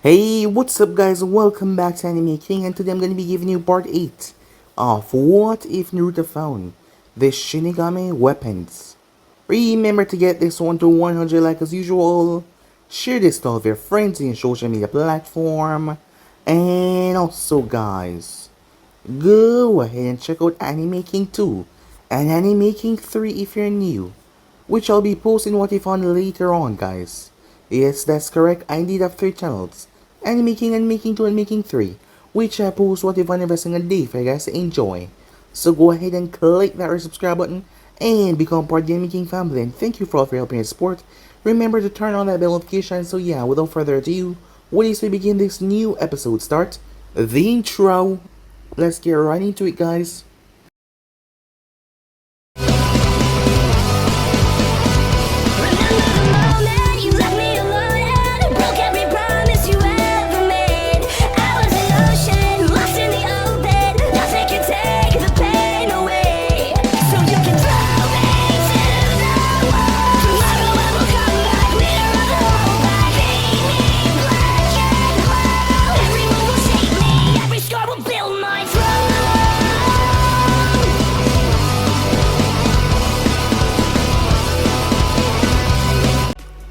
Hey, what's up guys? Welcome back to Anime King, and today I'm going to be giving you part 8 of What If Naruto Found the Shinigami Weapons. Remember to get this one to 100 like as usual, share this to all of your friends in your social media platform, and also guys, go ahead and check out Anime King 2 and Anime King 3 if you're new, which I'll be posting What If on later on guys. Yes, that's correct, I indeed have 3 channels. Anime King and Making 2 and Making 3, which I post What If on every single day for you guys to enjoy. So go ahead and click that red subscribe button and become part of the Anime King family, and thank you for all of your help and support. Remember to turn on that bell notification. So yeah, without further ado, what is we begin this new episode start? The intro. Let's get right into it guys.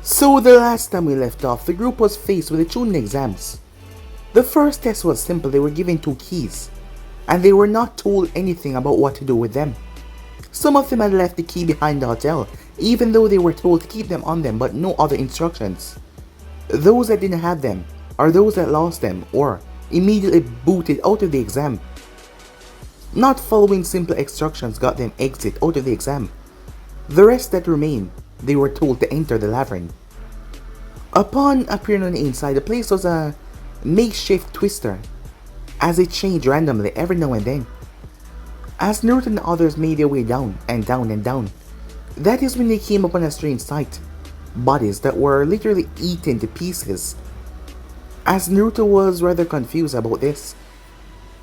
So the last time we left off, the group was faced with the Chunin exams. The first test was simple. They were given 2 keys, and they were not told anything about what to do with them. Some of them had left the key behind the hotel, even though they were told to keep them on them but no other instructions. Those that didn't have them, or those that lost them, or immediately booted out of the exam. Not following simple instructions got them exit out of the exam. The rest that remained, they were told to enter the Labyrinth. Upon appearing on the inside, the place was a makeshift twister, as it changed randomly every now and then. As Naruto and the others made their way down and down and down, that is when they came upon a strange sight. Bodies that were literally eaten to pieces. As Naruto was rather confused about this,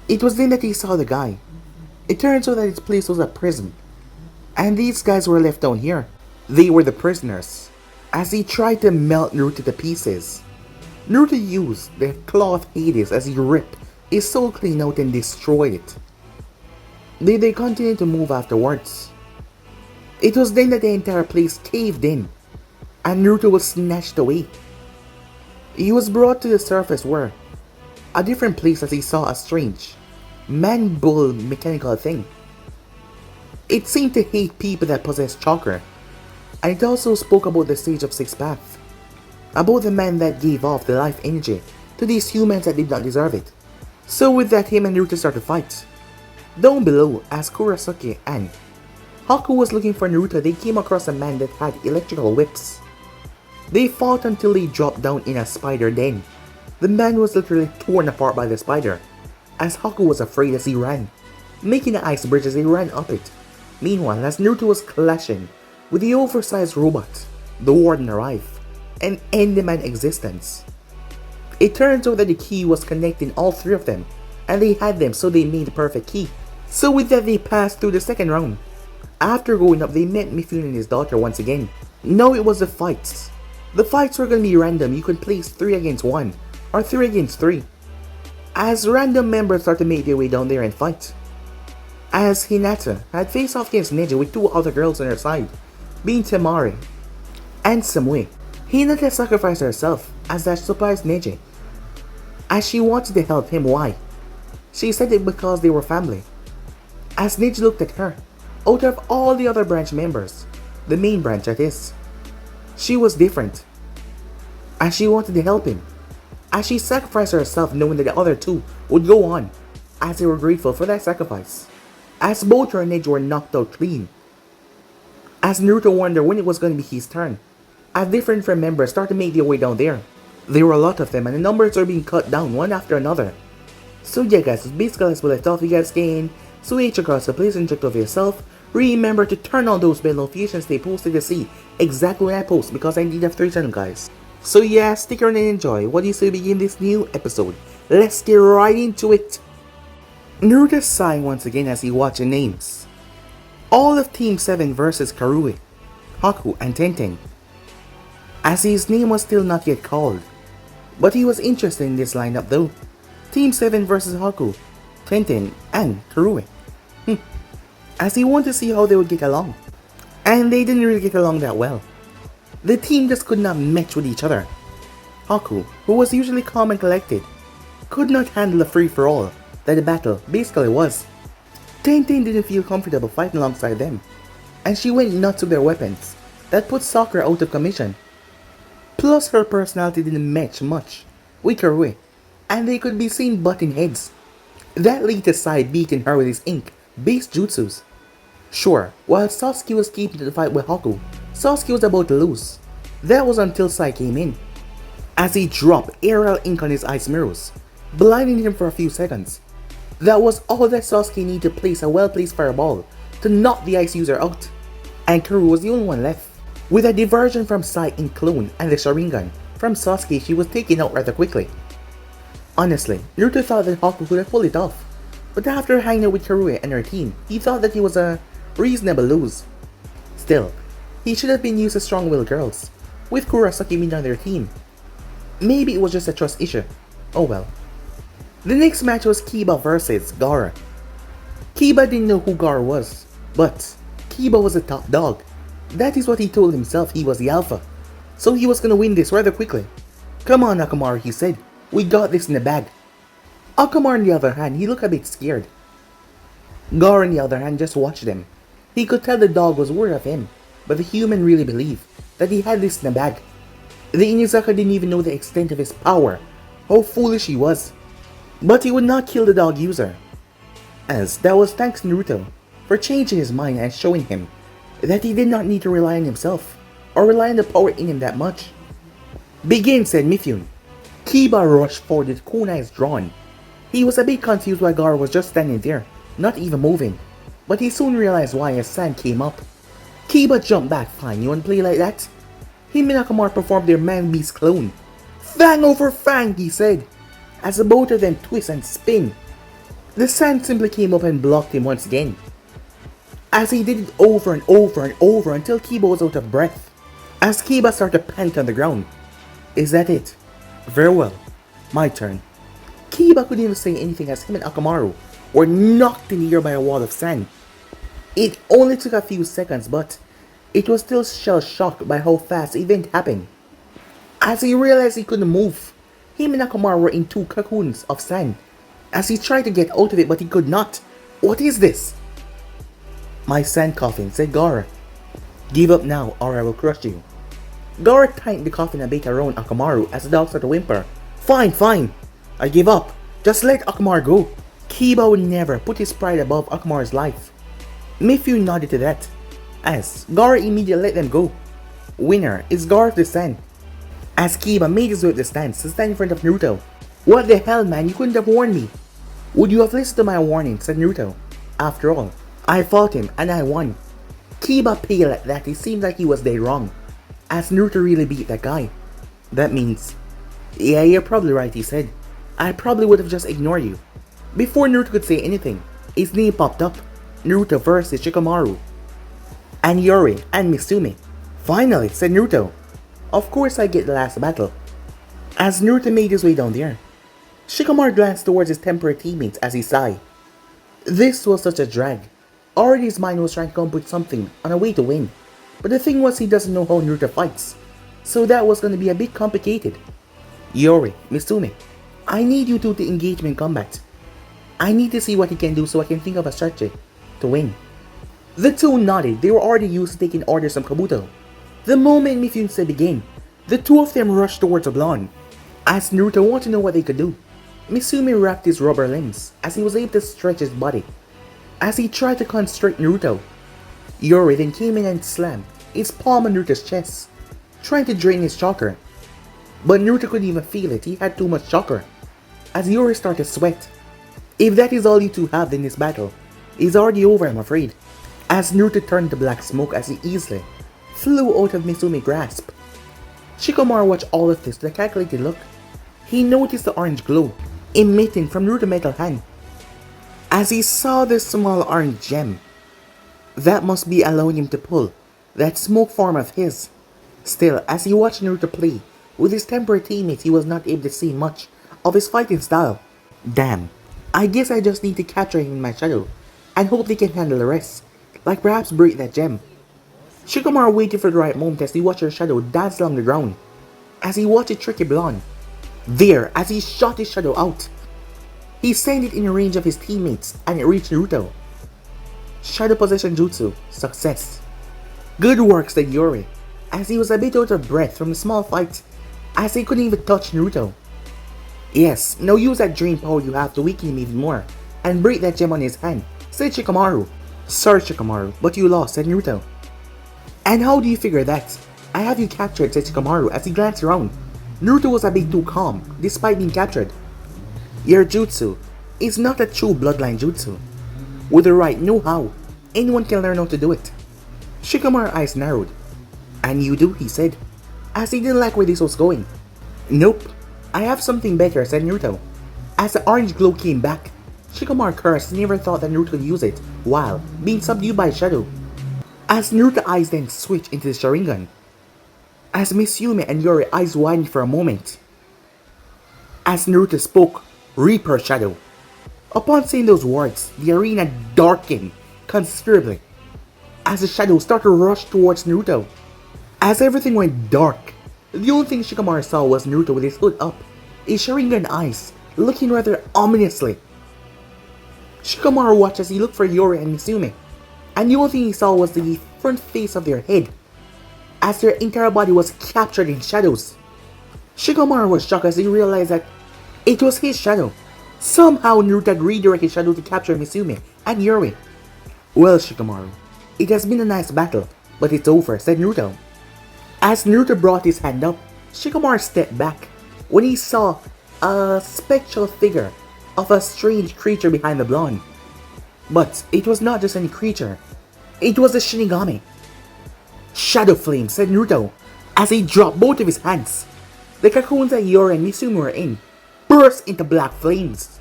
it was then that he saw the guy. It turns out that this place was a prison, and these guys were left down here. They were the prisoners. As he tried to melt Naruto to pieces, Naruto used the cloth Hades as he ripped his soul clean out and destroyed it. They continued to move afterwards. It was then that the entire place caved in, and Naruto was snatched away. He was brought to the surface where, a different place, as he saw a strange, man-bull mechanical thing. It seemed to hate people that possessed chakra. And it also spoke about the stage of 6th path, about the man that gave off the life energy to these humans that did not deserve it. So with that, him and Naruto started to fight. Down below, as Kurosaki and Haku was looking for Naruto, they came across a man that had electrical whips. They fought until they dropped down in a spider den. The man was literally torn apart by the spider, as Haku was afraid as he ran, making an ice bridge as they ran up it. Meanwhile, as Naruto was clashing with the oversized robot, the warden arrived and ended the man's existence. It turns out that the key was connecting all 3 of them, and they had them, so they made the perfect key. So with that, they passed through the second round. After going up, they met Mifune and his daughter once again. Now it was the fights. The fights were going to be random. You could place 3 against 1 or 3 against 3. As random members started to make their way down there and fight. As Hinata had faced off against Neji with 2 other girls on her side, being Temari and Sumui. Hinata sacrificed herself as that surprised Neji, as she wanted to help him. Why? She said it because they were family. As Neji looked at her, out of all the other branch members, the main branch that is, she was different, as she wanted to help him, as she sacrificed herself knowing that the other 2 would go on, as they were grateful for that sacrifice, as both her and Neji were knocked out clean. As Naruto wondered when it was going to be his turn, as different members started to make their way down there. There were a lot of them, and the numbers are being cut down one after another. So yeah guys, basically as we left off, you guys can switch across the place and check over yourself. Remember to turn on those bell notifications they posted to see exactly when I post, because I need have 3 channels guys. So yeah, stick around and enjoy what you see begin this new episode. Let's get right into it. Naruto sighing once again as he watched the names. All of Team 7 versus Karui, Haku and Tenten. As his name was still not yet called, But he was interested in this lineup though. Team 7 versus Haku, Tenten, and Kurue. As he wanted to see how they would get along. And they didn't really get along that well. The team just could not match with each other. Haku, who was usually calm and collected, could not handle the free-for-all that the battle basically was. Tenten didn't feel comfortable fighting alongside them, and she went nuts with their weapons that put Sakura out of commission. Plus her personality didn't match much with Kurue, and they could be seen butting heads. That led to Sai beating her with his ink-based jutsus. Sure, while Sasuke was keeping to the fight with Haku, Sasuke was about to lose. That was until Sai came in, as he dropped aerial ink on his ice mirrors, blinding him for a few seconds. That was all that Sasuke needed to place a well-placed fireball to knock the ice user out, and Kurue was the only one left. With a diversion from Sai in clone and the Sharingan from Sasuke, she was taken out rather quickly. Honestly, Naruto thought that Haku could have pulled it off, but after hanging out with Kurue and her team, he thought that he was a reasonable lose. Still, he should have been used to strong-willed girls, with Kurosaki being on their team. Maybe it was just a trust issue. Oh well. The next match was Kiba versus Gaara. Kiba didn't know who Gaara was, but Kiba was a top dog. That is what he told himself, he was the alpha. So he was gonna win this rather quickly. Come on Akamaru, he said. We got this in the bag. Akamaru on the other hand, he looked a bit scared. Gaara on the other hand just watched him. He could tell the dog was worried of him, but the human really believed that he had this in the bag. The Inuzaka didn't even know the extent of his power, how foolish he was. But he would not kill the dog user, as that was thanks to Naruto for changing his mind and showing him that he did not need to rely on himself, or rely on the power in him that much. Begin, said Mifune. Kiba rushed forward with kunais drawn. He was a bit confused why Gaara was just standing there, not even moving, but he soon realized why as Sand came up. Kiba jumped back. Fine, you wanna play like that? Him and Akamaru performed their man-beast clone. Fang over fang, he said, as the both of them twist and spin. The Sand simply came up and blocked him once again, as he did it over and over and over until Kiba was out of breath. As Kiba started to pant on the ground. Is that it? Very well. My turn. Kiba couldn't even say anything as him and Akamaru were knocked in the air by a wall of sand. It only took a few seconds, but it was still shell-shocked by how fast the event happened. As he realized he couldn't move, him and Akamaru were in two cocoons of sand. As he tried to get out of it, but he could not. What is this? My sand coffin, said Gaara. Give up now, or I will crush you. Gaara tightened the coffin a bit around Akamaru as the dog started to whimper. Fine, fine. I give up. Just let Akamaru go. Kiba would never put his pride above Akamaru's life. Mifune nodded to that, as Gaara immediately let them go. Winner is Gaara of the Sand. As Kiba made his way up the stands to stand in front of Naruto. What the hell, man, you couldn't have warned me. Would you have listened to my warning, said Naruto. After all, I fought him and I won. Kiba paled at that. It seemed like he was dead wrong, as Naruto really beat that guy. That means, yeah, you're probably right, he said. I probably would have just ignored you. Before Naruto could say anything, his name popped up. Naruto versus Shikamaru, and Yuri and Mitsumi. Finally, said Naruto. Of course I get the last battle. As Naruto made his way down there, Shikamaru glanced towards his temporary teammates as he sighed. This was such a drag. Already his mind was trying to come up with something on a way to win, but the thing was he doesn't know how Naruto fights, so that was going to be a bit complicated. Yuri, Mitsumi, I need you two to engage me in combat. I need to see what he can do so I can think of a strategy to win. The two nodded. They were already used to taking orders from Kabuto. The moment Mifune said begin, the two of them rushed towards Oblong. As Naruto wanted to know what they could do, Mitsumi wrapped his rubber limbs as he was able to stretch his body. As he tried to constrict Naruto, Yuri then came in and slammed his palm on Naruto's chest, trying to drain his chakra. But Naruto couldn't even feel it, he had too much chakra. As Yuri started to sweat. If that is all you two have, then this battle is already over, I'm afraid. As Naruto turned to black smoke as he easily flew out of Mitsumi's grasp. Shikamaru watched all of this with a calculated look. He noticed the orange glow emitting from Naruto's metal hand. As he saw this small orange gem, that must be allowing him to pull that smoke form of his. Still, as he watched Naruto play With his temporary teammates, he was not able to see much of his fighting style. Damn, I guess I just need to capture him in my shadow, and hope they can handle the rest, like perhaps break that gem. Shikamaru waited for the right moment as he watched her shadow dance along the ground, as he watched it tricky blonde. There, as he shot his shadow out, he sent it in the range of his teammates and it reached Naruto. Shadow Possession Jutsu, success. Good work, said Yuri, as he was a bit out of breath from the small fight, as he couldn't even touch Naruto. Yes, now use that dream power you have to weaken him even more, and break that gem on his hand, said Shikamaru. Sorry Shikamaru, but you lost, said Naruto. And how do you figure that? I have you captured, said Shikamaru as he glanced around. Naruto was a bit too calm, despite being captured. Your jutsu is not a true bloodline jutsu. With the right know-how, anyone can learn how to do it. Shikamaru's eyes narrowed. And you do, he said, as he didn't like where this was going. Nope, I have something better, said Naruto. As the orange glow came back, Shikamaru cursed and never thought that Naruto would use it, while being subdued by shadow. As Naruto's eyes then switched into the Sharingan. As Miss Yumi and Yuri eyes widened for a moment. As Naruto spoke, Reaper Shadow. Upon saying those words, the arena darkened considerably, as the shadows started to rush towards Naruto. As everything went dark, the only thing Shikamaru saw was Naruto with his hood up, his Sharingan eyes looking rather ominously. Shikamaru watched as he looked for Yuri and Mizumi, and the only thing he saw was the front face of their head, as their entire body was captured in shadows. Shikamaru was shocked as he realized that it was his shadow. Somehow Naruto had redirected shadow to capture Mizumi and Yuri. Well Shikamaru, it has been a nice battle, but it's over, said Naruto. As Naruto brought his hand up, Shikamaru stepped back when he saw a spectral figure of a strange creature behind the blonde. But it was not just any creature, it was a Shinigami. Shadow Flame, said Naruto, as he dropped both of his hands. The cocoons that Yuri and Mizumi were in burst into black flames.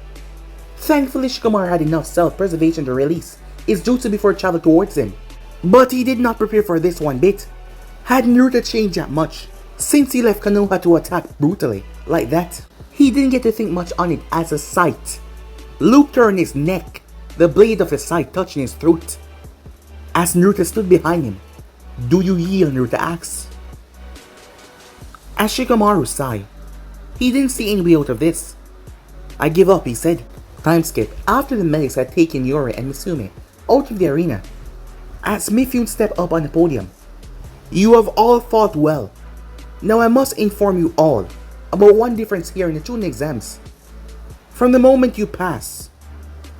Thankfully, Shikamaru had enough self-preservation to release his jutsu before it traveled towards him. But he did not prepare for this one bit. Had Naruto changed that much, since he left Konoha to attack brutally, like that? He didn't get to think much on it as a sight looped around his neck, the blade of the scythe touching his throat. As Naruto stood behind him, do you yield, Naruto asked. As Shikamaru sighed, he didn't see any way out of this. I give up, he said. Time skip after the medics had taken Yuri and Mizumi out of the arena. As Mifune stepped up on the podium. You have all fought well. Now I must inform you all about one difference here in the Chunin exams. From the moment you pass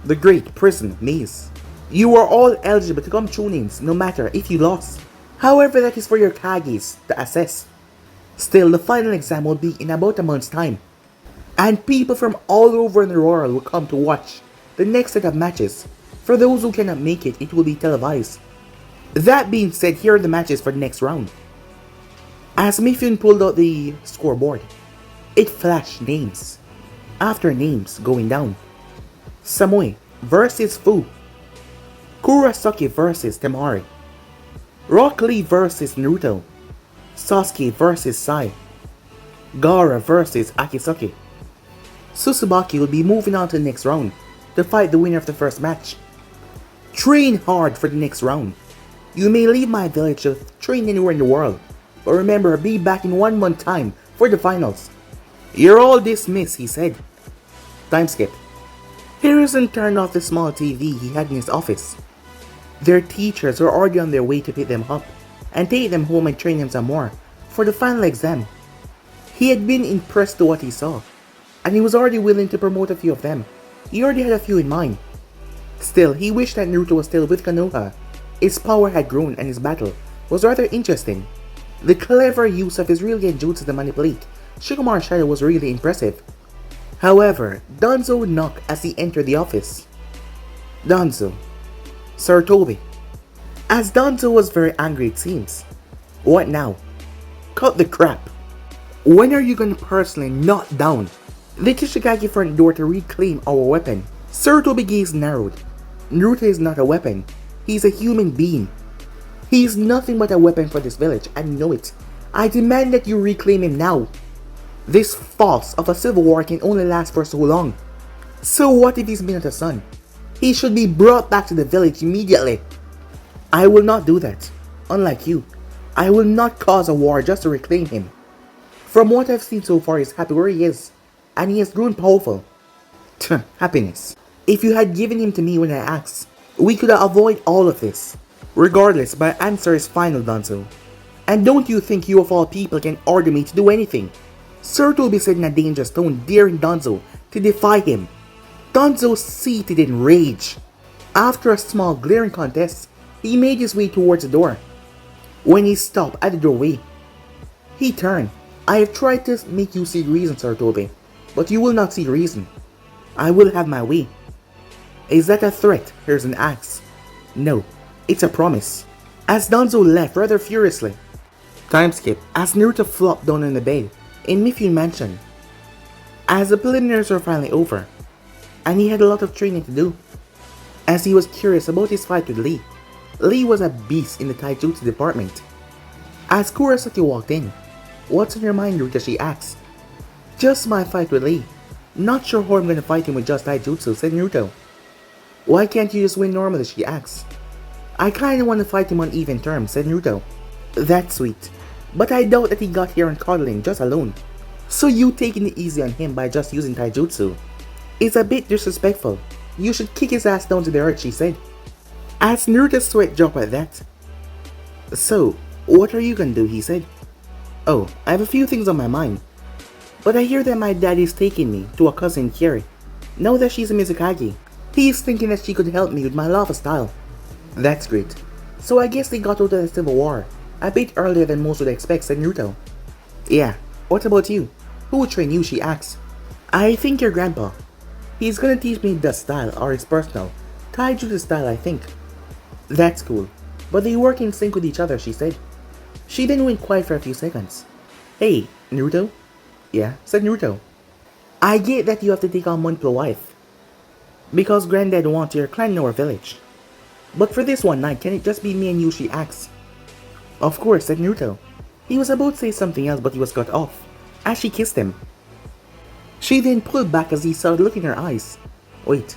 the great prison maze, you are all eligible to become Chunins no matter if you lost. However, that is for your Kages to assess. Still, the final exam will be in about a month's time, and people from all over the world will come to watch the next set of matches. For those who cannot make it, it will be televised. That being said, here are the matches for the next round. As Mifune pulled out the scoreboard, it flashed names after names going down. Sumui versus Fu. Kurosaki versus Temari. Rock Lee versus Naruto. Sasuke versus Sai. Gaara versus Akisaki. Uzumaki will be moving on to the next round to fight the winner of the first match. Train hard for the next round. You may leave my village to train anywhere in the world, but remember, be back in 1 month time for the finals. You're all dismissed, he said. Time skip. Harrison turned off the small TV he had in his office. Their teachers were already on their way to pick them up and take them home and train them some more for the final exam. He had been impressed to what he saw, and he was already willing to promote a few of them. He already had a few in mind. Still, he wished that Naruto was still with Konoha. His power had grown and his battle was rather interesting. The clever use of his real genjutsu to manipulate Shikamaru's shadow was really impressive. However, Danzo knocked as he entered the office. Danzo. Sir Toby. As Danzo was very angry it seems. What now? Cut the crap. When are you gonna personally knock down the Kishigaki front door to reclaim our weapon? Sir Toby's gaze narrowed. Naruto is not a weapon. He's a human being. He is nothing but a weapon for this village, and you know it. I demand that you reclaim him now. This farce of a civil war can only last for so long. So what if he's been at a son? He should be brought back to the village immediately. I will not do that. Unlike you, I will not cause a war just to reclaim him. From what I've seen so far, he's happy where he is, and he has grown powerful. Happiness. If you had given him to me when I asked, we could avoid all of this. Regardless, my answer is final, Danzo. And don't you think you of all people can order me to do anything? Sir Toby said in a dangerous tone, daring Danzo to defy him. Danzo seethed in rage. After a small glaring contest, he made his way towards the door. When he stopped at the doorway, he turned. I have tried to make you see reason, Sir Toby, but you will not see reason. I will have my way. Is that a threat? Here's an axe. No, it's a promise. As Danzo left rather furiously. Time skip. As Naruto flopped down in the bed in Mifune Mansion. As the preliminaries were finally over, and he had a lot of training to do. As he was curious about his fight with Lee. Lee was a beast in the taijutsu department. As Kurosaki walked in, "What's on your mind, Naruto?" she asked. "Just my fight with Lee. Not sure how I'm gonna fight him with just taijutsu," said Naruto. "Why can't you just win normally?" she asked. "I kinda wanna fight him on even terms," said Naruto. "That's sweet. But I doubt that he got here on coddling just alone. So you taking it easy on him by just using taijutsu is a bit disrespectful. You should kick his ass down to the earth," she said. As Naruto's sweat dropped at that. "So, what are you gonna do?" he said. "Oh, I have a few things on my mind. But I hear that my dad is taking me to a cousin Kiri. Now that she's a Mizukage, he is thinking that she could help me with my lava style." "That's great. So I guess they got out of the Civil War a bit earlier than most would expect," said Naruto. "Yeah, what about you? Who would train you?" she asked. "I think your grandpa. He's gonna teach me the style, or his personal taijutsu style, I think." "That's cool. But they work in sync with each other," she said. She then went quiet for a few seconds. "Hey, Naruto?" "Yeah," said Naruto. "I get that you have to take on multiple wife, because Granddad wants your clan in our village. But for this one night, can it just be me and you?" she asked. "Of course," said Naruto. He was about to say something else, but he was cut off as she kissed him. She then pulled back as he started looking in her eyes. "Wait,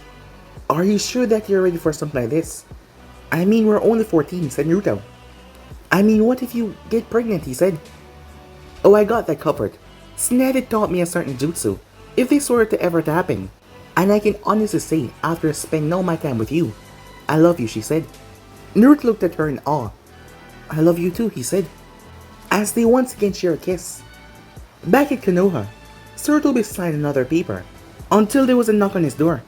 are you sure that you're ready for something like this? I mean, we're only 14, said Naruto. "I mean, what if you get pregnant?" he said. "Oh, I got that covered. Sned had taught me a certain jutsu, if this were to ever happen. And I can honestly say, after spending all my time with you, I love you," she said. Naruto looked at her in awe. "I love you too," he said, as they once again share a kiss. Back at Konoha, Sarutobi signed another paper, until there was a knock on his door.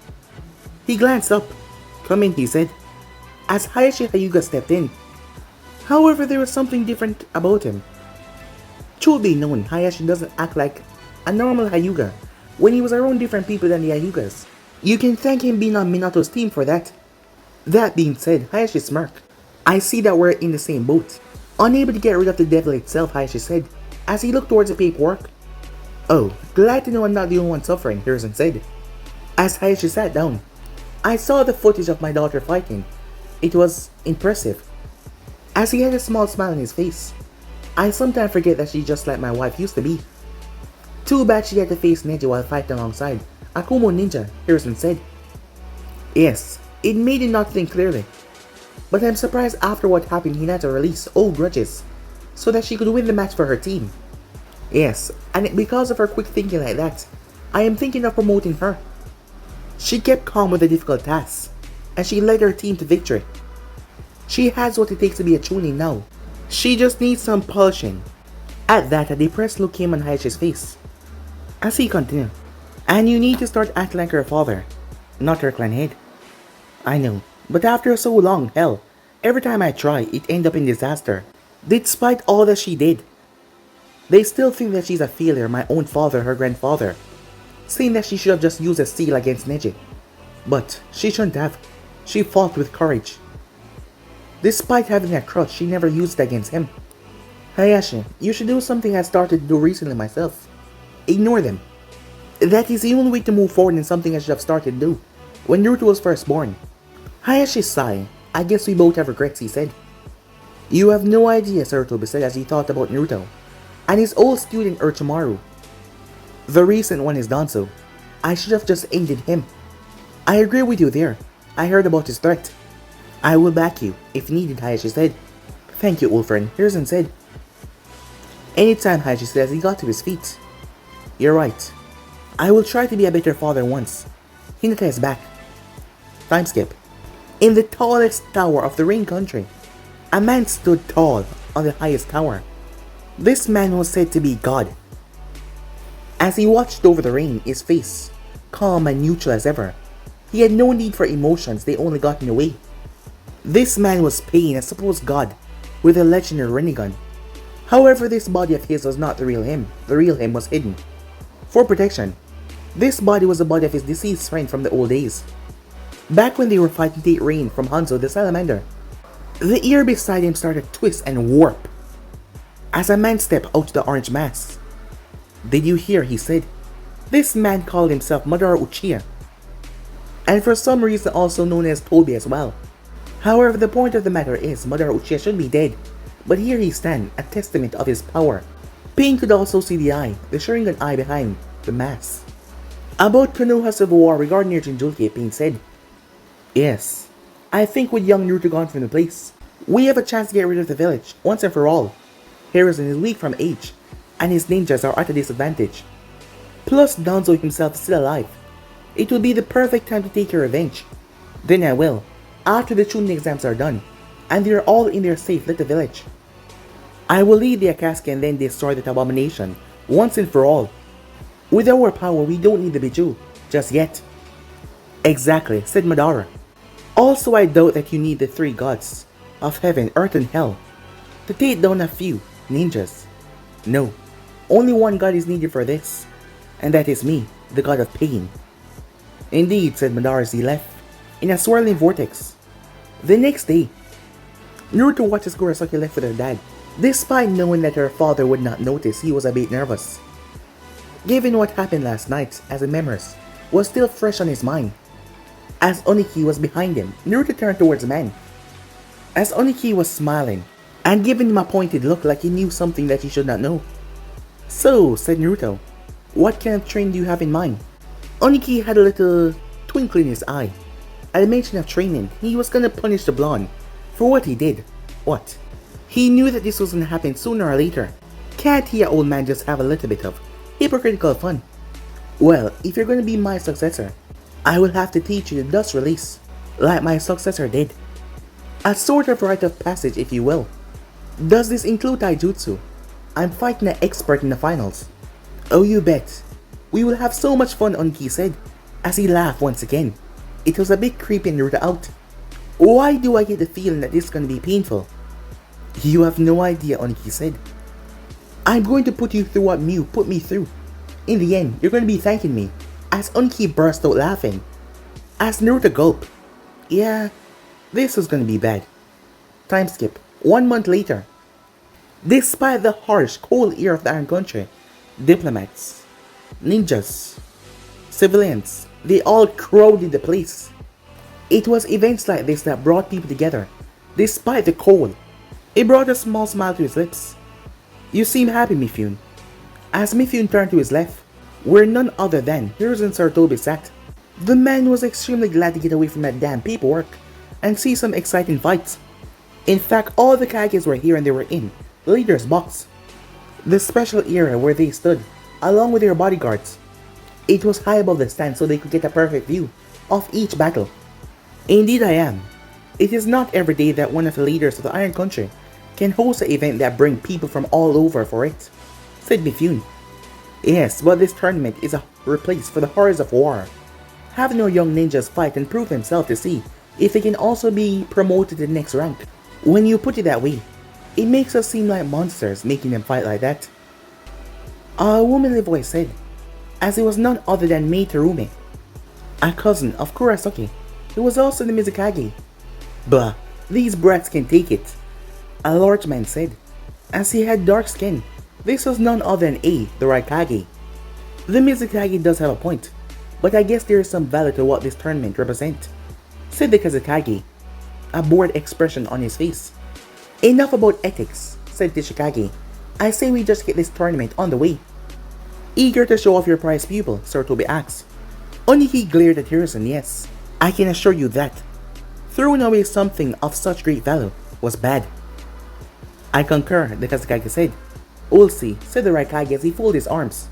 He glanced up. "Come in," he said, as Hayashi Hyuga stepped in. However, there was something different about him. Truth be known, Hayashi doesn't act like a normal Hyuga when he was around different people than the Hyugas. You can thank him being on Minato's team for that. That being said, Hayashi smirked. "I see that we're in the same boat." Unable to get rid of the devil itself, Hayashi said, as he looked towards the paperwork. "Oh, glad to know I'm not the only one suffering," Hiruzen said. As Hayashi sat down, "I saw the footage of my daughter fighting. It was impressive." As he had a small smile on his face. "I sometimes forget that she's just like my wife used to be. Too bad she had to face Neji while fighting alongside Akumo Ninja," Hiruzen said. "Yes, it made him not think clearly. But I'm surprised after what happened Hinata released old grudges, so that she could win the match for her team. Yes, and because of her quick thinking like that, I am thinking of promoting her." She kept calm with the difficult tasks, and she led her team to victory. She has what it takes to be a Chunin now. She just needs some polishing. At that, a depressed look came on Hayashi's face. As he continued, "And you need to start acting like her father, not her clan head." "I know, but after so long, hell, every time I try, it ends up in disaster. Despite all that she did. They still think that she's a failure, my own father, her grandfather, saying that she should have just used a steel against Neji. But she shouldn't have. She fought with courage. Despite having a crutch, she never used it against him. Hayashi, you should do something I started to do recently myself. Ignore them. That is the only way to move forward in something I should have started to do when Naruto was first born." Hayashi sighed. "I guess we both have regrets," he said. "You have no idea," Sarutobi said as he thought about Naruto and his old student Orochimaru. The recent one is Danzo. I should have just ended him. I agree with you there. I heard about his threat. I will back you, if needed, Hayashi said. Thank you, old friend, Hiruzen said. Anytime, Hayashi said as he got to his feet. You're right. I will try to be a better father once. Hinata is back. Time skip. In the tallest tower of the Rain Country, a man stood tall on the highest tower. This man was said to be God. As he watched over the rain, his face calm and neutral as ever. He had no need for emotions, they only got in the way. This man was Pain, a supposed god, with a legendary Rinnegan. However, this body of his was not the real him. The real him was hidden. For protection, this body was the body of his deceased friend from the old days. Back when they were fighting to take Rain from Hanzo the Salamander, the ear beside him started to twist and warp as a man stepped out to the orange mask. Did you hear? He said. This man called himself Madara Uchiha, and for some reason also known as Tobi as well. However, the point of the matter is Madara Uchiha should be dead, but here he stands, a testament of his power. Pain could also see the eye, the Sharingan eye behind the mask. About Konoha Civil War regarding your Jinchuriki, Pain said. Yes, I think with young Naruto gone from the place, we have a chance to get rid of the village, once and for all. Hiruzen is weak from age, and his ninjas are at a disadvantage. Plus Danzo himself is still alive. It will be the perfect time to take your revenge. Then I will, after the Chunin exams are done, and they are all in their safe little village. I will lead the Akatsuki and then destroy that abomination, once and for all. With our power, we don't need the Biju, just yet. Exactly, said Madara. Also, I doubt that you need the three gods of heaven, earth, and hell to take down a few ninjas. No, only one god is needed for this, and that is me, the god of pain. Indeed, said Madara as he left, in a swirling vortex. The next day, Naruto watches Kurosaki left with her dad, despite knowing that her father would not notice. He was a bit nervous, given what happened last night, as the memories was still fresh on his mind. As Oniki was behind him, Naruto turned towards the man. As Oniki was smiling and giving him a pointed look like he knew something that he should not know. So, said Naruto, what kind of training do you have in mind? Oniki had a little twinkle in his eye. At the mention of training, he was gonna punish the blonde for what he did. What? He knew that this was gonna happen sooner or later. Can't he, old man, just have a little bit of hypocritical fun? Well, if you're gonna be my successor, I will have to teach you the dust release, like my successor did. A sort of rite of passage, if you will. Does this include taijutsu? I'm fighting an expert in the finals. Oh, you bet. We will have so much fun, Oniki said, as he laughed once again. It was a bit creepy and Naruto out. Why do I get the feeling that this is gonna be painful? You have no idea, Oniki said. I'm going to put you through what Mew put me through. In the end, you're gonna be thanking me. As Oniki burst out laughing. As Naruto gulped. Yeah, this was gonna be bad. Time skip. 1 month later. Despite the harsh, cold air of the Iron Country, diplomats, ninjas, civilians, they all crowded the place. It was events like this that brought people together. Despite the cold, it brought a small smile to his lips. You seem happy, Mifune. As Mifune turned to his left, where none other than Hiruzen Sarutobi sat. The man was extremely glad to get away from that damn paperwork and see some exciting fights. In fact, all the Kages were here and they were in the leader's box, the special area where they stood, along with their bodyguards. It was high above the stand so they could get a perfect view of each battle. Indeed I am. It is not every day that one of the leaders of the Iron Country can host an event that brings people from all over for it, said Mifune. Yes, but this tournament is a replace for the horrors of war. Have no young ninjas fight and prove themselves to see if they can also be promoted to the next rank. When you put it that way, it makes us seem like monsters making them fight like that. A womanly voice said, as it was none other than Mei Terume, a cousin of Kurosaki, who was also the Mizukage. Bah, these brats can take it, a large man said, as he had dark skin. This was none other than the Raikage. The Mizukage does have a point, but I guess there is some value to what this tournament represents, said the Kazekage, a bored expression on his face. Enough about ethics, said Tishikage. I say we just get this tournament on the way. Eager to show off your prized pupil, Sir Toby asked. Oniki glared at Hiruzen. Yes, I can assure you that throwing away something of such great value was bad. I concur, the Kazekage said. We'll see, said the Raikage as he folded his arms.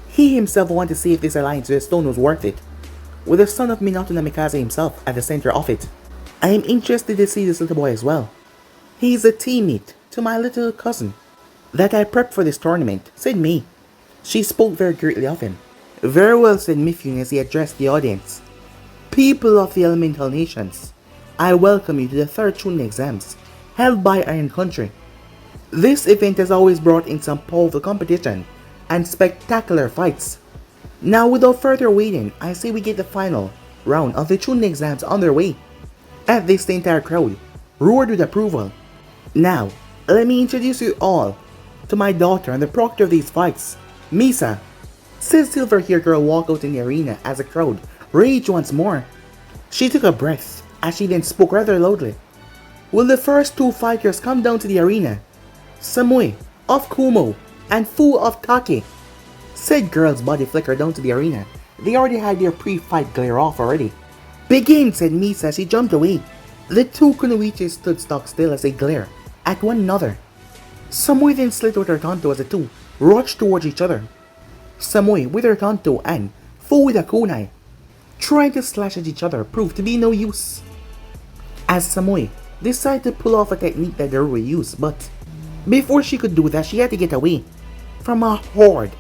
He himself wanted to see if this alliance with the stone was worth it, with the son of Minato Namikaze himself at the center of it. I am interested to see this little boy as well. He's a teammate to my little cousin that I prepped for this tournament, said Mei. She spoke very greatly of him. Very well, said Mifune as he addressed the audience. People of the elemental nations, I welcome you to the third Chunin exams, held by Iron Country. This event has always brought in some powerful competition and spectacular fights. Now without further waiting, I say we get the final round of the Chunin exams underway. At this the entire crowd roared with approval. Now, let me introduce you all to my daughter and the proctor of these fights, Misa, said silver-haired girl walk out in the arena as the crowd raged once more. She took a breath as she then spoke rather loudly. Will the first two fighters come down to the arena? Sumui of Kumo and Fu of Take, said girl's body flickered down to the arena. They already had their pre-fight glare off already. Begin, said Misa as she jumped away. The two kunoichis stood stock still as they glared at one another. Sumui then slid with her tanto as the two rushed towards each other. Sumui with her tanto and Fu with a kunai, trying to slash at each other, proved to be no use. As Sumui decided to pull off a technique that Darui used, but before she could do that, she had to get away from a horde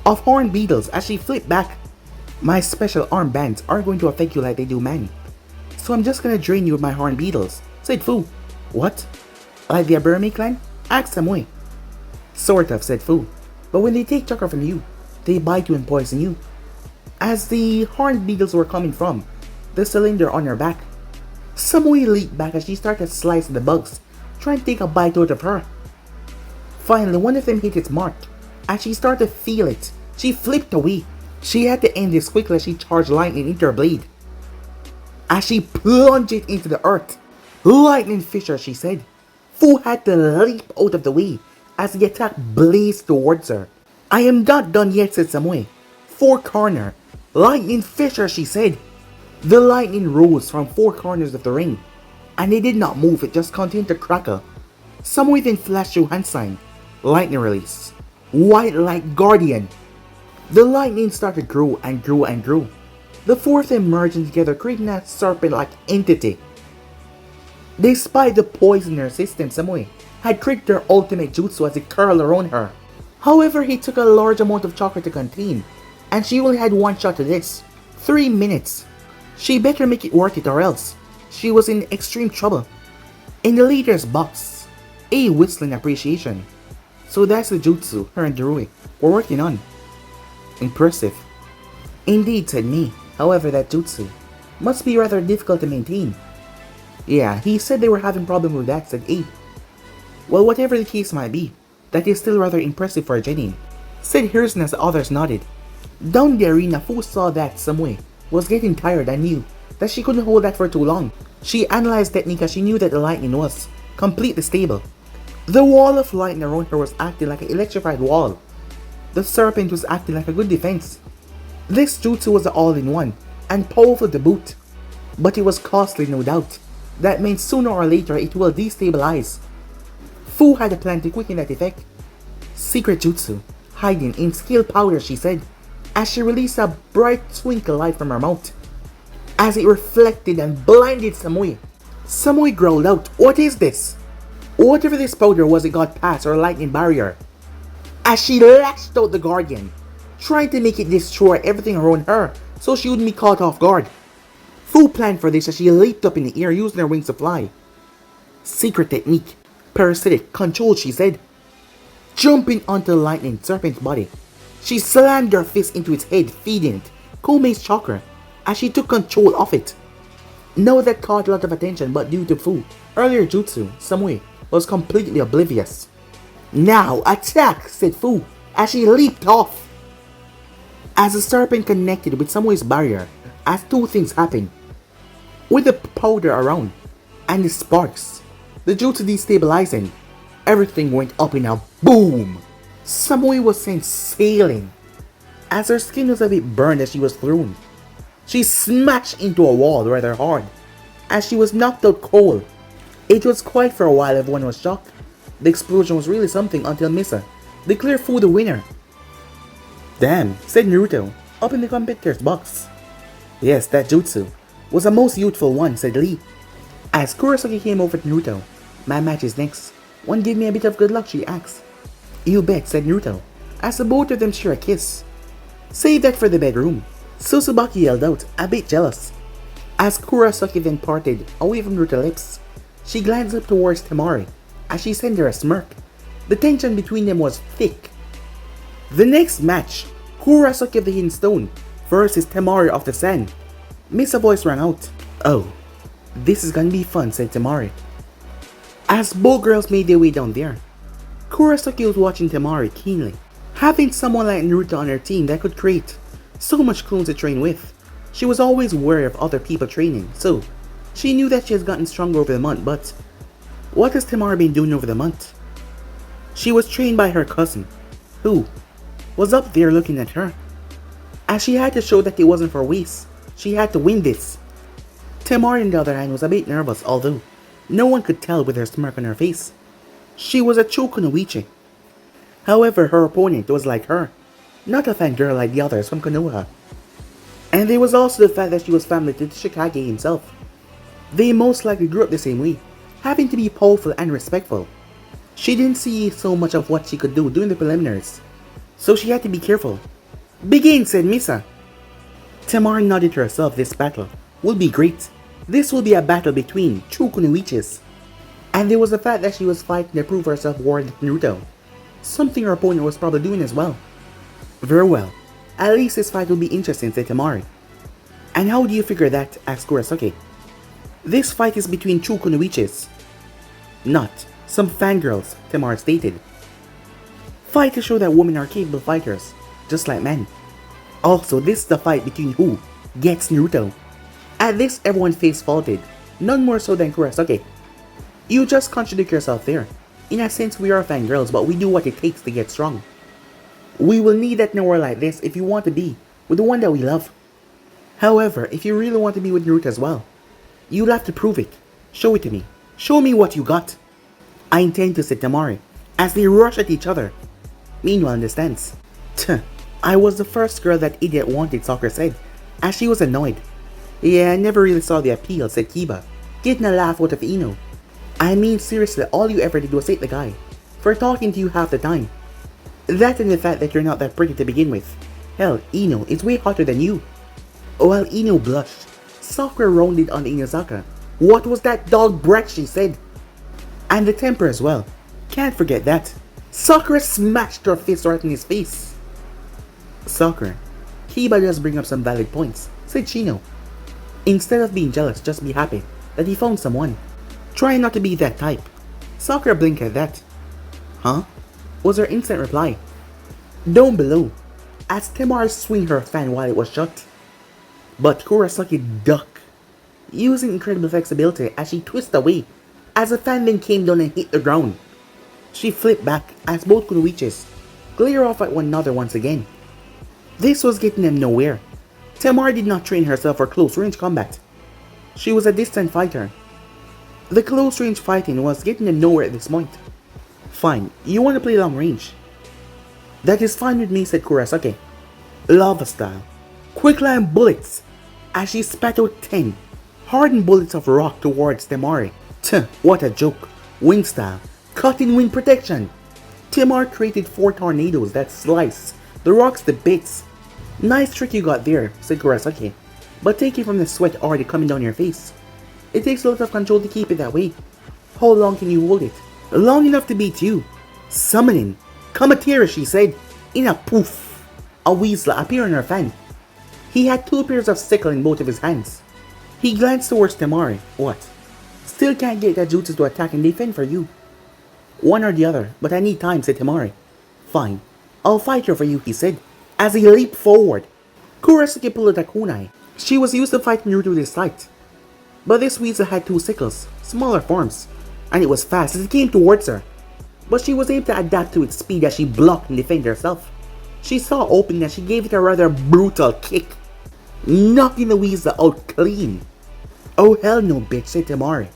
of horned beetles as she flipped back. My special armbands aren't going to affect you like they do man, so I'm just gonna drain you with my horned beetles, said Fu. What? Like the Aburame clan? Asked Sumui. Sort of, said Fu, but when they take chakra from you, they bite you and poison you. As the horned beetles were coming from the cylinder on her back, Sumui leaped back as she started slicing the bugs, trying to take a bite out of her. Finally, one of them hit its mark. As she started to feel it, she flipped away. She had to end this quickly as she charged lightning into her blade. As she plunged it into the earth. Lightning Fisher, she said. Fu had to leap out of the way as the attack blazed towards her. I am not done yet, said Sumui. Four corner. Lightning Fisher, she said. The lightning rose from four corners of the ring, and it did not move, it just continued to crackle. Sumui then flashed through hand sign. Lightning release. White light guardian. The lightning started to grow and grew and grew. The four of them merging together, creating a serpent-like entity. Despite the poison in her system, Sumui had tricked her ultimate jutsu as it curled around her. However, he took a large amount of chakra to contain, and she only had one shot to this. 3 minutes. She better make it worth it or else she was in extreme trouble. In the leader's box, a whistling appreciation. So that's the jutsu her and Darui were working on. Impressive. Indeed, said Mei. However, that jutsu must be rather difficult to maintain. Yeah, he said they were having problems with that, said A. Well, whatever the case might be, that is still rather impressive for a genin, said Hiruzen as the others nodded. Down the arena, Fu saw that Sumui was getting tired and knew that she couldn't hold that for too long. She analyzed technique as she knew that the lightning was completely stable. The wall of lightning around her was acting like an electrified wall. The serpent was acting like a good defense. This jutsu was all-in-one and powerful to boot, but it was costly, no doubt. That meant sooner or later it will destabilize. Fu had a plan to quicken that effect. Secret jutsu, hiding in skill powder, she said, as she released a bright twinkle light from her mouth. As it reflected and blinded Sumui. Sumui growled out, "What is this?" Whatever this powder was, it got past her lightning barrier. As she lashed out the guardian, trying to make it destroy everything around her so she wouldn't be caught off guard. Fu planned for this as she leaped up in the air using her wings to fly. Secret technique. Parasitic control, she said. Jumping onto the lightning serpent's body, she slammed her fist into its head, feeding it Koumei's chakra as she took control of it. Now that caught a lot of attention, but due to Fu earlier jutsu, Sumui was completely oblivious. Now attack, said Fu as she leaped off. As the serpent connected with Samui's barrier, as two things happened. With the powder around and the sparks, the jutsu destabilizing, everything went up in a boom. Sumui was sent sailing as her skin was a bit burned as she was thrown. She smashed into a wall rather hard, as she was knocked out cold. It was quiet for a while, everyone was shocked. The explosion was really something until Misa declared Fu the winner. Damn, said Naruto, up in the competitor's box. Yes, that jutsu was a most youthful one, said Lee. As Kurosaki came over to Naruto, my match is next. One give me a bit of good luck, she asked. You bet, said Naruto, as the both of them share a kiss. Save that for the bedroom, Uzumaki yelled out, a bit jealous. As Kurosaki then parted away from Naruto's lips, she glanced up towards Temari as she sent her a smirk. The tension between them was thick. The next match, Kurosaki of the Hidden Stone versus Temari of the Sand. Misa's voice rang out. Oh, this is gonna be fun, said Temari. As both girls made their way down there, Kurosaki was watching Temari keenly. Having someone like Naruto on her team that could create so much clones to train with, she was always wary of other people training, so she knew that she has gotten stronger over the month, but what has Temari been doing over the month? She was trained by her cousin, who was up there looking at her. As she had to show that it wasn't for waste, she had to win this. Temari on the other hand was a bit nervous, although no one could tell with her smirk on her face. She was a true Kunoichi. However, her opponent was like her, not a fangirl like the others from Konoha. And there was also the fact that she was family to Shikage himself. They most likely grew up the same way, having to be powerful and respectful. She didn't see so much of what she could do during the preliminaries, so she had to be careful. Begin, said Misa. Temari nodded to herself. This battle will be great. This will be a battle between true Kunoichis. And there was the fact that she was fighting to prove herself warden Naruto, something her opponent was probably doing as well. Very well, at least this fight will be interesting, said Temari. And how do you figure that? Asked Kurosaki. This fight is between true Kunoichis, not some fangirls, Temari stated. Fight to show that women are capable fighters, just like men. Also, this is the fight between who gets Naruto. At this, everyone's face faulted, none more so than Kurosaki. You just contradict yourself there. In a sense, we are fangirls, but we do what it takes to get strong. We will need that in a world like this if you want to be with the one that we love. However, if you really want to be with Naruto as well, you'll have to prove it. Show it to me. Show me what you got. I intend to, said Temari, as they rush at each other. Meanwhile, in the stands, I was the first girl that idiot wanted, Sakura said, as she was annoyed. Yeah, I never really saw the appeal, said Kiba, getting a laugh out of Ino. I mean, seriously, all you ever did was hate the guy for talking to you half the time. That and the fact that you're not that pretty to begin with. Hell, Ino is way hotter than you. While Ino blushed, Sakura rounded on Inazaka. What was that dog breath, she said. And the temper as well. Can't forget that. Sakura smashed her fist right in his face. Sakura, Kiba does bring up some valid points, said Shino. Instead of being jealous, just be happy that he found someone. Try not to be that type. Sakura blinked at that. Huh? Was her instant reply. Down below, as Temari swung her fan while it was shut. But Kurosaki ducked, using incredible flexibility as she twisted away, as the fan then came down and hit the ground. She flipped back as both Kunoichis glare off at one another once again. This was getting them nowhere. Temari did not train herself for close range combat. She was a distant fighter. The close range fighting was getting them nowhere at this point. Fine, you want to play long range? That is fine with me, said Kurosaki. Lava style. Quickline bullets, as she spat out 10 hardened bullets of rock towards Temari. What a joke. Wind style. Cutting wind protection. Temari created 4 tornadoes that sliced the rocks to bits. Nice trick you got there, said Kurosaki. But take it from the sweat already coming down your face. It takes a lot of control to keep it that way. How long can you hold it? Long enough to beat you. Summoning. Kamatera, she said. In a poof, a weasel appeared on her fan. He had 2 pairs of sickle in both of his hands. He glanced towards Temari. What? Still can't get that jutsu to attack and defend for you. One or the other, but I need time, said Temari. Fine. I'll fight her for you, he said, as he leaped forward. Kurosaki pulled out a kunai. She was used to fighting Naruto with his sight. But this weasel had 2 sickles, smaller forms, and it was fast as it came towards her. But she was able to adapt to its speed as she blocked and defended herself. She saw opening and she gave it a rather brutal kick, knocking the weasel out clean. "Oh hell no, bitch," said Temari,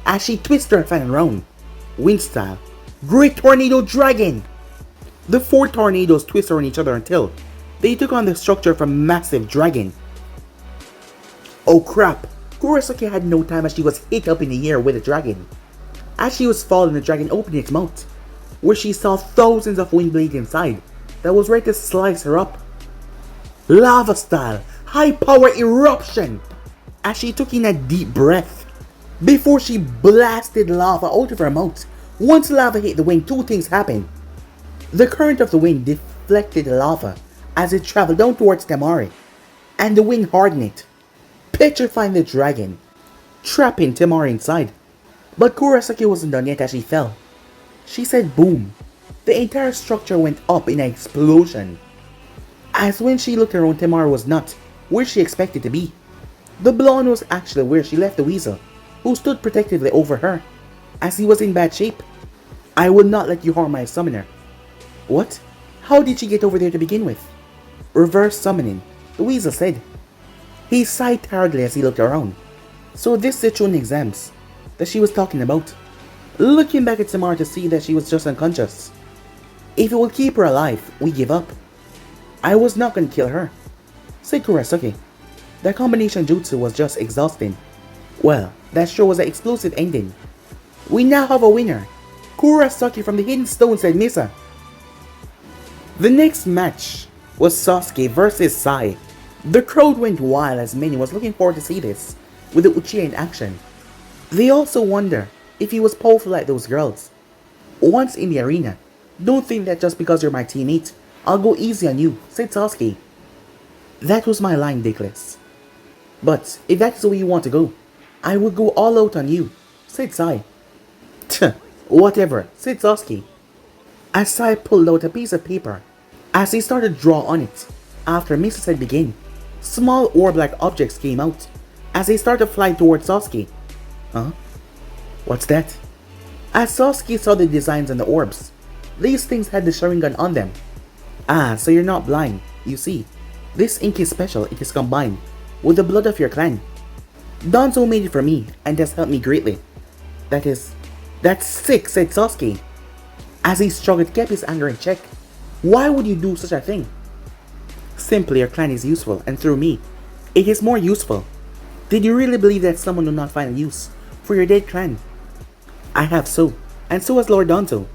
as she twisted her fan around. Wind style. Great Tornado Dragon! The 4 tornadoes twisted around each other until they took on the structure of a massive dragon. Oh crap! Kurosaki had no time as she was hit up in the air with a dragon. As she was falling, the dragon opened its mouth, where she saw thousands of wind blades inside that was ready to slice her up. Lava style, high power eruption! As she took in a deep breath, before she blasted lava out of her mouth. Once lava hit the wind, 2 things happened. The current of the wind deflected the lava as it traveled down towards Temari, and the wind hardened it, petrifying the dragon, trapping Temari inside. But Kurosaki wasn't done yet as she fell. She said boom. The entire structure went up in an explosion. As when she looked around, Temari was not where she expected to be. The blonde was actually where she left the weasel, who stood protectively over her, as he was in bad shape. "I will not let you harm my summoner." "What? How did she get over there to begin with?" "Reverse summoning," the weasel said. He sighed tiredly as he looked around. So this is the Chunin exams that she was talking about. Looking back at Temari to see that she was just unconscious. "If it will keep her alive, we give up." "I was not going to kill her," said Kurosaki. That combination jutsu was just exhausting. Well, that sure was an explosive ending. "We now have a winner. Kurosaki from the Hidden Stone," said Misa. The next match was Sasuke versus Sai. The crowd went wild as many was looking forward to see this, with the Uchiha in action. They also wonder if he was powerful like those girls. Once in the arena, "Don't think that just because you're my teammate, I'll go easy on you," said Sasuke. "That was my line, Dickless. But if that is the way you want to go, I would go all out on you," said Sai. "Tch, whatever," said Sasuke, as Sai pulled out a piece of paper. As he started to draw on it, after Misa said begin, small orb-like objects came out as they started to fly towards Sasuke. "Huh? What's that?" As Sasuke saw the designs on the orbs, these things had the Sharingan on them. "Ah, so you're not blind. You see, this ink is special. It is combined with the blood of your clan. Danzo made it for me and has helped me greatly." That's sick," said Sasuke, as he struggled to keep his anger in check. "Why would you do such a thing?" "Simply, your clan is useful, and through me, it is more useful." "Did you really believe that someone would not find a use for your dead clan?" "I have so, and so has Lord Danzo."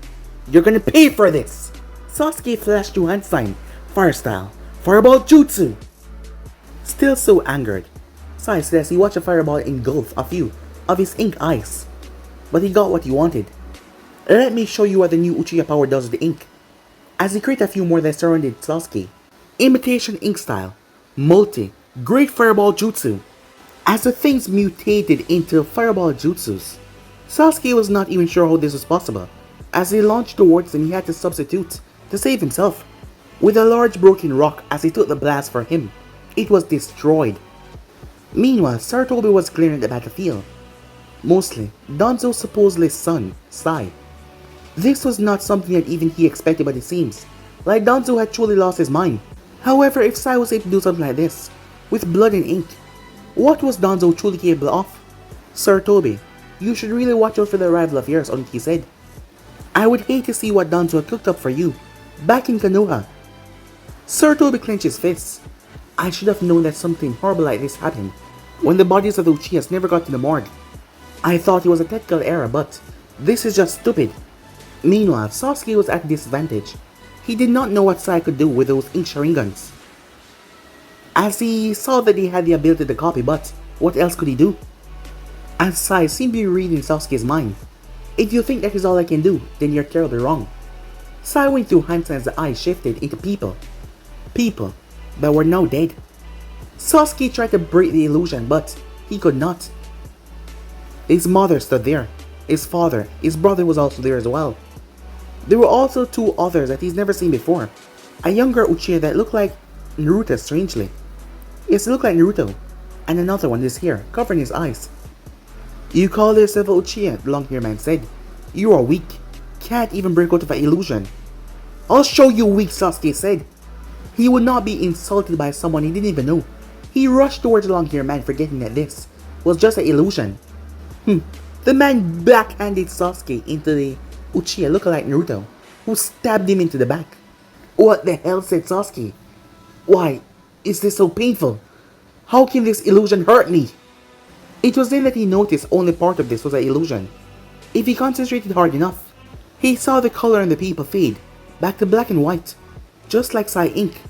"You're gonna pay for this!" Sasuke flashed to hand sign, fire style, fireball jutsu. Still so angered, Sai said as he watched a fireball engulf a few of his ink eyes. But he got what he wanted. "Let me show you what the new Uchiha power does with the ink." As he created a few more that surrounded Sasuke. Imitation ink style, multi, great fireball jutsu. As the things mutated into fireball jutsus, Sasuke was not even sure how this was possible. As he launched towards him, he had to substitute to save himself. With a large broken rock as he took the blast for him, it was destroyed. Meanwhile, Sarutobi was clearing the battlefield. Mostly, Danzo's supposedly son, Sai. This was not something that even he expected, but it seems like Danzo had truly lost his mind. However, if Sai was able to do something like this, with blood and ink, what was Danzo truly capable of? "Sarutobi, you should really watch out for the arrival of yours," Oniki said. "I would hate to see what Danzo had cooked up for you back in Konoha." Sarutobi clenched his fists. "I should have known that something horrible like this happened when the bodies of the Uchihas never got to the morgue. I thought it was a technical error, but this is just stupid." Meanwhile, Sasuke was at a disadvantage. He did not know what Sai could do with those ink Sharingans, as he saw that he had the ability to copy, but what else could he do? As Sai seemed to be reading Sasuke's mind. "If you think that is all I can do, then you're terribly wrong." Sai went through Hansen as the eyes shifted into people. People that were now dead. Sasuke tried to break the illusion, but he could not. His mother stood there. His father, his brother was also there as well. There were also 2 others that he's never seen before. A younger Uchiha that looked like Naruto strangely. Yes, it looked like Naruto. And another one is here, covering his eyes. "You call yourself a Uchiha," the long-haired man said. "You are weak. Can't even break out of an illusion." "I'll show you weak," Sasuke said. He would not be insulted by someone he didn't even know. He rushed towards the long-haired man, forgetting that this was just an illusion. The man backhanded Sasuke into the Uchiha lookalike Naruto, who stabbed him into the back. What the hell, said Sasuke? Why is this so painful? How can this illusion hurt me? It was then that he noticed only part of this was an illusion. If he concentrated hard enough, he saw the color in the people fade back to black and white, just like Sai ink.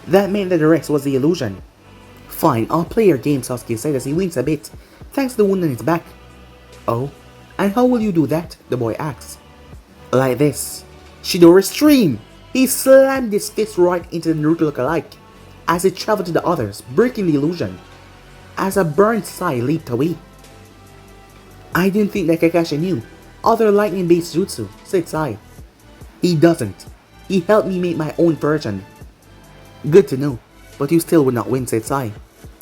That meant that the rest was the illusion. Fine, I'll play your game, Sasuke said as he winks a bit, thanks to the wound on his back. Oh, and how will you do that? The boy asks. Like this. Shidori stream! He slammed his fist right into the Naruto lookalike as it traveled to the others, breaking the illusion. As a burned Sai leaped away. I didn't think that Kakashi knew other lightning-based jutsu, said Sai. He doesn't. He helped me make my own version. Good to know, but you still would not win, said Sai.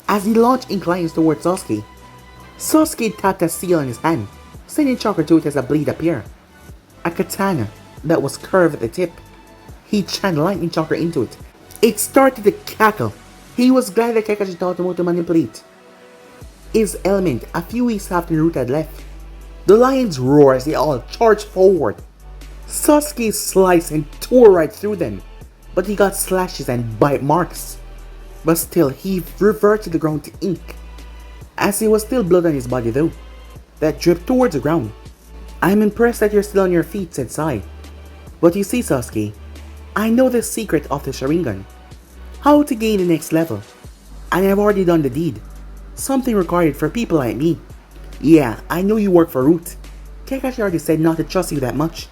As he launched inclines towards Sasuke, Sasuke tapped a seal on his hand, sending chakra to it as a blade appeared. A katana that was curved at the tip. He channeled lightning chakra into it. It started to cackle. He was glad that Kakashi taught him how to manipulate his element a few weeks after Naruto had left. The lions roared as they all charged forward. Sasuke sliced and tore right through them, but he got slashes and bite marks. But still, he reverted to the ground to ink, as there was still blood on his body though, that dripped towards the ground. I'm impressed that you're still on your feet, said Sai. But you see, Sasuke, I know the secret of the Sharingan. How to gain the next level. And I've already done the deed. Something required for people like me. Yeah, I know you work for Root. Kakashi already said not to trust you that much.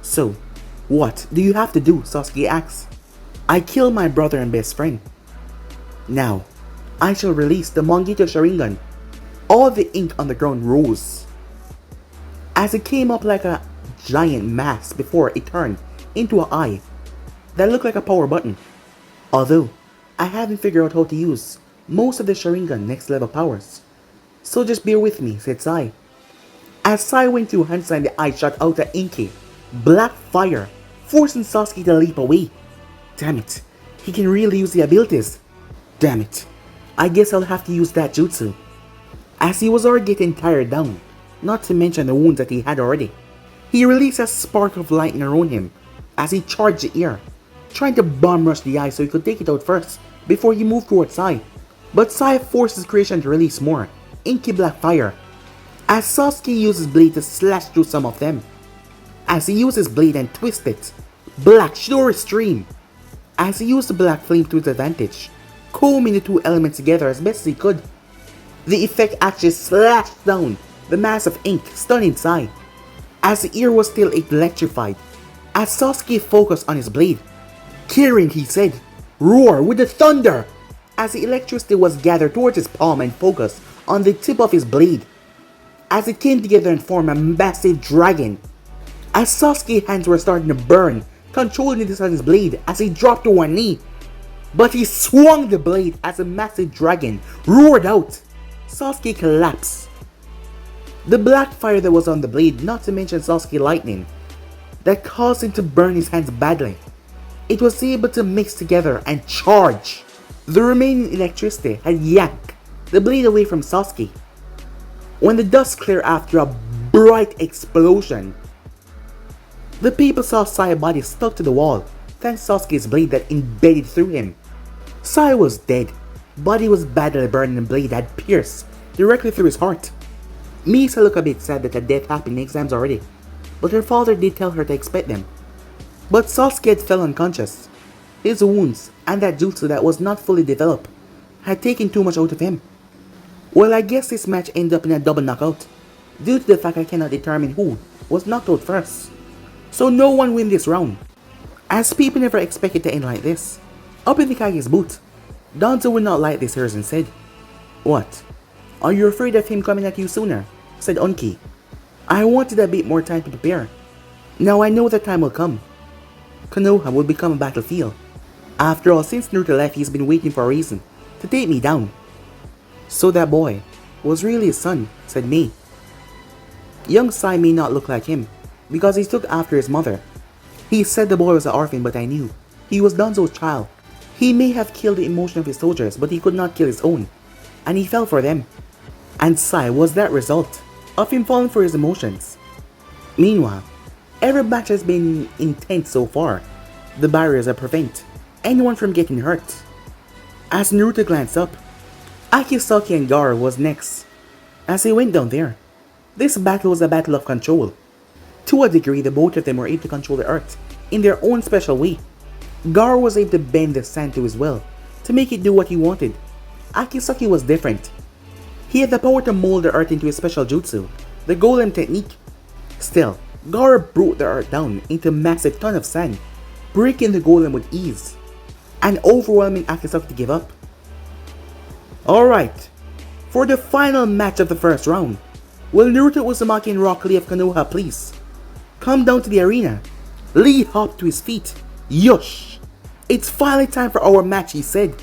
So, what do you have to do? Sasuke asks. I killed my brother and best friend. Now, I shall release the Mongito Sharingan. All the ink on the ground rose, as it came up like a giant mass before it turned into an eye that looked like a power button. Although, I haven't figured out how to use most of the Sharingan next level powers. So just bear with me, said Sai. As Sai went through Hansa, the eye shot out an inky black fire, forcing Sasuke to leap away. Damn it, he can really use the abilities. Damn it, I guess I'll have to use that jutsu. As he was already getting tired down, not to mention the wounds that he had already, he released a spark of lightning around him as he charged the air, trying to bomb rush the eye so he could take it out first before he moved towards Sai. But Sai forced his creation to release more inky black fire as Sasuke used his blade to slash through some of them. As he used his blade and twisted it, black Shidori stream. As he used the black flame to his advantage, combing the two elements together as best as he could. The effect actually slashed down the mass of ink, stunning Sai. As the ear was still electrified, as Sasuke focused on his blade. Kirin, he said, roar with the thunder! As the electricity was gathered towards his palm and focused on the tip of his blade. As it came together and formed a massive dragon. As Sasuke's hands were starting to burn, controlling this on his blade as he dropped to one knee. But he swung the blade as a massive dragon roared out. Sasuke collapsed. The black fire that was on the blade, not to mention Sasuke lightning, that caused him to burn his hands badly. It was able to mix together and charge. The remaining electricity had yanked the blade away from Sasuke. When the dust cleared after a bright explosion, the people saw Sai's body stuck to the wall, thanks to Sasuke's blade that embedded through him. Sai was dead. Body was badly burned and blade had pierced directly through his heart. Misa looked a bit sad that her death happened in exams already, but her father did tell her to expect them. But Sasuke had fell unconscious. His wounds and that jutsu that was not fully developed had taken too much out of him. Well, I guess this match ended up in a double knockout, due to the fact I cannot determine who was knocked out first. So no one win this round, as people never expected to end like this. Up in the Kage's boot, Danzo would not like this and said, "What? Are you afraid of him coming at you sooner?" said Onki. "I wanted a bit more time to prepare. Now I know the time will come. Konoha will become a battlefield. After all, since Naruto left, he's been waiting for a reason to take me down." "So that boy was really his son," said Mei. "Young Sai may not look like him, because he took after his mother. He said the boy was an orphan, but I knew he was Danzo's child. He may have killed the emotion of his soldiers, but he could not kill his own, and he fell for them. And Sai was that result of him falling for his emotions. Meanwhile, every match has been intense so far. The barriers that prevent anyone from getting hurt. As Naruto glanced up, Akisaki and Gaara was next. As he went down there, this battle was a battle of control. To a degree, the both of them were able to control the earth in their own special way. Gaara was able to bend the sand to his will to make it do what he wanted. Akisaki was different. He had the power to mold the earth into a special jutsu, the golem technique. Still, Gaara broke the earth down into a massive ton of sand, breaking the golem with ease, and overwhelming Akisaki to give up. Alright, for the final match of the first round, will Naruto, Uzumaki, and Rock Lee of Konoha please come down to the arena? Lee hopped to his feet. Yush! It's finally time for our match, he said,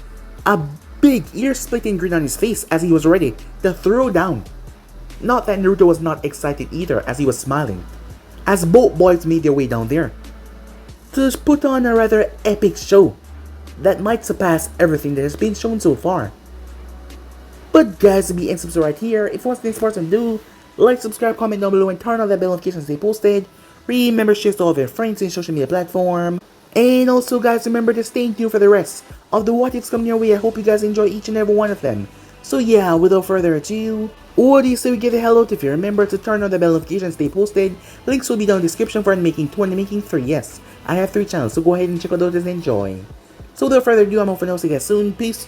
a big ear-splitting grin on his face as he was ready to throw down. Not that Naruto was not excited either, as he was smiling, as both boys made their way down there to put on a rather epic show that might surpass everything that has been shown so far. But guys, to be in subscribe right here. If you want to see sports and do, like, subscribe, comment down below, and turn on that bell notification to stay posted. Remember to share to all of your friends in social media platform. And also guys, remember to stay tuned for the rest of the what ifs coming your way. I hope you guys enjoy each and every one of them. So yeah, without further ado, what do you say we give a hello to? If you remember to turn on the bell notification, stay posted. Links will be down in the description for making 2 and making 3. Yes, I have 3 channels, so go ahead and check out those and enjoy. So without further ado, I'm off for now. See you guys soon. Peace.